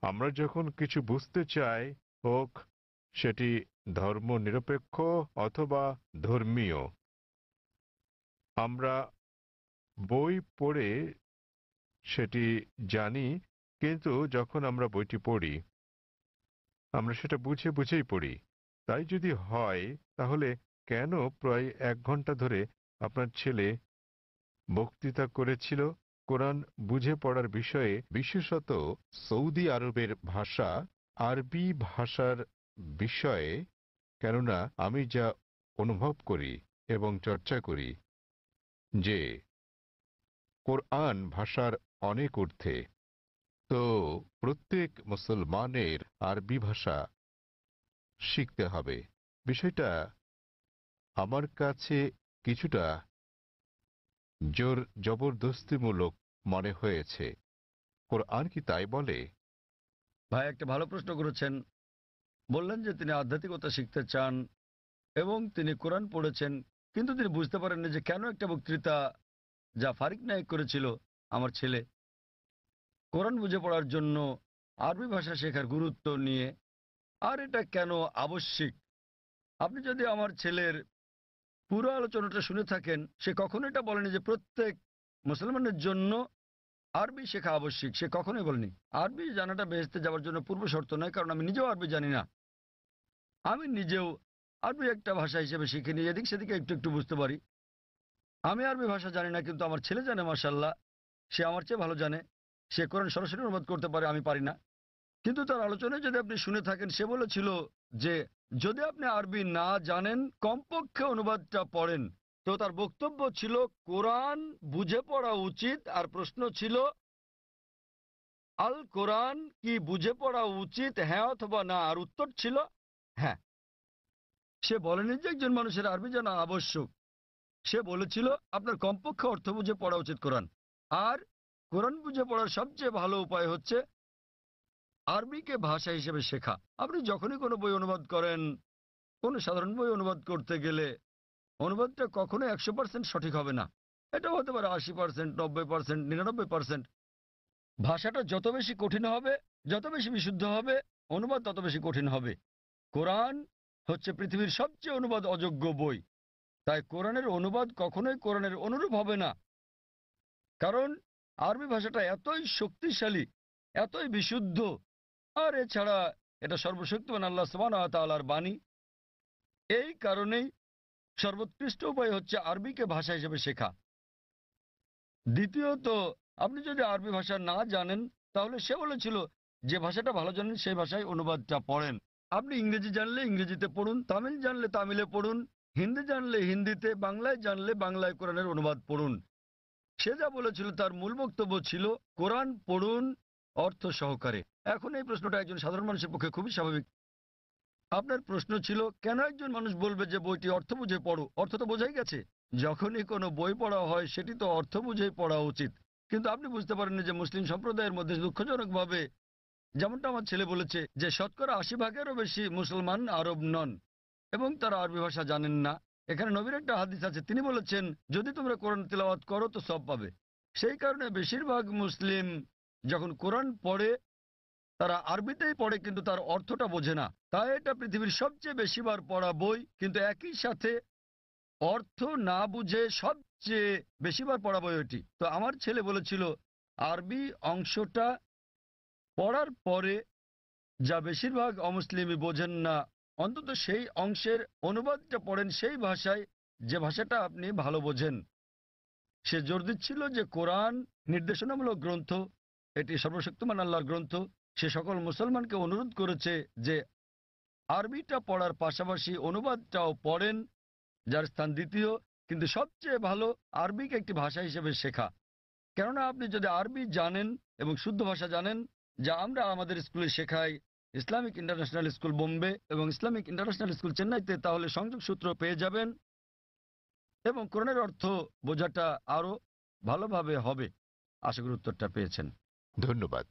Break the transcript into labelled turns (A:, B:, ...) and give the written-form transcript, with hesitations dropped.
A: আমরা যখন কিছু বুঝতে চাই, হোক সেটি ধর্ম নিরপেক্ষ অথবা ধর্মীয়, আমরা বই পড়ে সেটি জানি। কিন্তু যখন আমরা বইটি পড়ি, আমরা সেটা বুঝে বুঝেই পড়ি। তাই যদি হয়, তাহলে কেন প্রায় 1 ঘন্টা ধরে আপনার ছেলে বক্তৃতা করেছিল কোরআন বুঝে পড়ার বিষয়ে, বিশেষত সৌদি আরবের ভাষা আরবি ভাষার বিষয়ে? কেননা আমি যা অনুভব করি এবং চর্চা করি যে কোরআন ভাষার অনেক ঊর্ধ্বে, তো প্রত্যেক মুসলমানের আরবি ভাষা শিখতে হবে। বিষয়টা আমার কাছে কিছুটা জোর জবরদস্তিমূলক মনে হয়েছে। কোরআন কি তাই বলে?
B: ভাই একটা ভালো প্রশ্ন করেছেন। বললেন যে তিনি আধ্যাত্মিকতা শিখতে চান এবং তিনি কোরআন পড়েছেন, কিন্তু তিনি বুঝতে পারেননি যে কেন একটা বক্তৃতা যা ফারিক নায়েক করেছিল, আমার ছেলে, কোরআন বুঝে পড়ার জন্য আরবি ভাষা শেখার গুরুত্ব নিয়ে, আর এটা কেন আবশ্যিক। আপনি যদি আমার ছেলের পুরো আলোচনাটা শুনে থাকেন, সে কখনো এটা বলেনি যে প্রত্যেক মুসলমানের জন্য আরবি শেখা আবশ্যিক। সে কখনোই বলেনি। আরবি জানাটা বেহেশতে যাওয়ার জন্য পূর্ব শর্ত নয়, কারণ আমি নিজেও আরবি জানি না। আমি নিজেও আরবি একটা ভাষা হিসেবে শিখিনি, এদিক সেদিকে একটু একটু বুঝতে পারি। আমি আরবি ভাষা জানি না, কিন্তু আমার ছেলে জানে মাশাআল্লাহ। সে আমার চেয়ে ভালো জানে। সে কোরআন সরাসরি অনুবাদ করতে পারে, আমি পারি না। কিন্তু তার আলোচনায় যদি আপনি শুনে থাকেন, সে বলেছিল যে যদি আপনি আরবি না জানেন, কমপক্ষে অনুবাদটা পড়েন। তো তার বক্তব্য ছিল কোরআন বুঝে পড়া উচিত। আর প্রশ্ন ছিল আল কোরআন কি বুঝে পড়া উচিত, হ্যাঁ অথবা না? আর উত্তর ছিল হ্যাঁ। সে বলেনি যে একজন মানুষের আরবি জানা আবশ্যক। সে বলেছিল আপনার কমপক্ষে অর্থ বুঝে পড়া উচিত কোরআন। আর কোরআন বুঝে পড়ার সবচেয়ে ভালো উপায় হচ্ছে আরবিকে ভাষা হিসেবে শেখা। আপনি যখনই কোনো বই অনুবাদ করেন, কোনো সাধারণ বই অনুবাদ করতে গেলে অনুবাদটা কখনো 100% সঠিক হবে না। এটা হতে পারে 80%, 90%, 99%। ভাষাটা যত বেশি কঠিন হবে, যত বেশি বিশুদ্ধ হবে, অনুবাদ তত বেশি কঠিন হবে। কোরআন হচ্ছে পৃথিবীর সবচেয়ে অনুবাদ অযোগ্য বই। তাই কোরআনের অনুবাদ কখনোই কোরআনের অনুরূপ হবে না। কারণ আরবি ভাষাটা এতই শক্তিশালী, এতই বিশুদ্ধ। আর এছাড়া এটা সর্বশক্তিমান আল্লাহ সুবহানাহু ওয়া তাআলার বাণী। এই কারণেই সর্বোৎকৃষ্ট উপায় হচ্ছে আরবিকে ভাষা হিসেবে শেখা। দ্বিতীয়ত, আপনি যদি আরবি ভাষা না জানেন, তাহলে সে বলেছিল যে ভাষাটা ভালো জানেন সেই ভাষায় অনুবাদটা পড়েন। আপনি ইংরেজি জানলে ইংরেজিতে পড়ুন, তামিল জানলে তামিলে পড়ুন, হিন্দি জানলে হিন্দিতে, বাংলায় জানলে বাংলায় কোরআনের অনুবাদ পড়ুন। সে যা বলেছিল তার মূল বক্তব্য ছিল কোরআন পড়ুন অর্থ সহকারে। এখন এই প্রশ্নটা একজন সাধারণ মানুষের পক্ষে খুবই স্বাভাবিক। আপনার প্রশ্ন ছিল কেন একজন মানুষ বলবে যে বইটি অর্থ বুঝে পড়ো? অর্থ তো বোঝাই গেছে। যখনই কোনো বই পড়া হয় সেটি তো অর্থ বুঝেই পড়া উচিত। কিন্তু আপনি বুঝতে পারেননি যে মুসলিম সম্প্রদায়ের মধ্যে দুঃখজনকভাবে, যেমনটা আমার ছেলে বলেছে, যে শতকরা 80 ভাগেরও বেশি মুসলমান আরব নন এবং তারা আরবি ভাষা জানেন না। এখানে নবীর একটা হাদিস আছে, তিনি বলেছেন যদি তোমরা কোরআন তিলাওয়াত করো তো সব পাবে। সেই কারণে বেশিরভাগ মুসলিম যখন কোরআন পড়ে তারা আরবিতেই পড়ে, কিন্তু তার অর্থটা বোঝে না। তাই এটা পৃথিবীর সবচেয়ে বেশিবার পড়া বই, কিন্তু একই সাথে অর্থ না বুঝে সবচেয়ে বেশিবার পড়া বই ওটি। তো আমার ছেলে বলেছিল আরবি অংশটা পড়ার পরে যা বেশিরভাগ অমুসলিমই বোঝেন না, অন্তত সেই অংশের অনুবাদটা পড়েন সেই ভাষায়, যে ভাষাটা আপনি ভালো বোঝেন। সে জোর দিচ্ছিল যে কোরআন নির্দেশনামূলক গ্রন্থ, এটি সর্বশক্তিমান আল্লাহর গ্রন্থ। সে সকল মুসলমানকে অনুরোধ করেছে যে আরবিটা পড়ার পাশাপাশি অনুবাদটাও পড়েন, যার স্থান দ্বিতীয়। কিন্তু সবচেয়ে ভালো আরবিকে একটি ভাষা হিসেবে শেখা। কেননা আপনি যদি আরবি জানেন এবং শুদ্ধ ভাষা জানেন, যা আমরা আমাদের স্কুলে শেখাই, ইসলামিক ইন্টারন্যাশনাল স্কুল বোম্বে এবং ইসলামিক ইন্টারন্যাশনাল স্কুল চেন্নাইতে, তাহলে সংযোগ সূত্র পেয়ে যাবেন এবং কোরআনের অর্থ বোঝাটা আরও ভালোভাবে হবে। আশা করি উত্তরটা পেয়েছেন।
A: ধন্যবাদ।